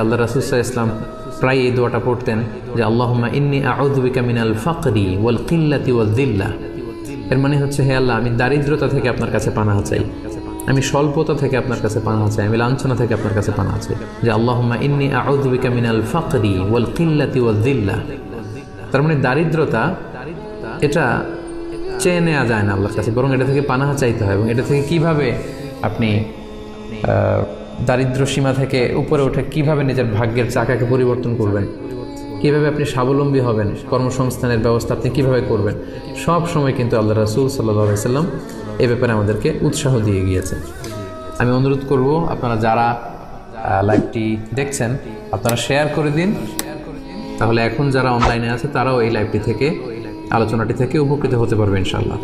আল্লাহ রাসূল সাল্লাল্লাহু আলাইহি ওয়াসাল্লাম প্রায় এই দোয়াটা পড়তেন যে আল্লাহুম্মা ইন্নী আউযু বিকা মিনাল ফাকরি ওয়াল কিল্লাতি ওয়াল যিল্লা। এর মানে হচ্ছে, হে আল্লাহ, আমি দারিদ্রতা থেকে আপনার কাছে পানাহ চাই, আমি স্বল্পতা থেকে আপনার কাছে পানাহ চাই, আমি লাঞ্ছনা থেকে আপনার কাছে পানাহ চাই। যে আল্লাহুম্মা ইন্নী আউযু বিকা মিনাল ফাকরি ওয়াল কিল্লাতি ওয়াল যিল্লা। তার মানে দারিদ্রতা এটা চেয়ে নেওয়া যায় না আল্লাহর কাছে, বরং এটা থেকে পানাহ চাইতে হয়। এবং এটা থেকে কিভাবে আপনি দারিদ্র সীমা থেকে উপরে উঠে কিভাবে নিজের ভাগ্যের চাকাকে পরিবর্তন করবেন, কিভাবে আপনি স্বাবলম্বী হবেন, কর্মসংস্থানের ব্যবস্থা আপনি কিভাবে করবেন, সব সময় কিন্তু আল্লাহ রাসূল সাল্লাল্লাহু আলাইহি ওয়াসাল্লাম এ ব্যাপারে আমাদেরকে উৎসাহ দিয়ে গিয়েছেন। আমি অনুরোধ করব, আপনারা যারা লাইভটি দেখছেন আপনারা শেয়ার করে দিন, তাহলে এখন যারা অনলাইনে আছে তারাও এই লাইভটি থেকে, আলোচনাটি থেকে উপকৃত হতে পারবে ইনশাআল্লাহ।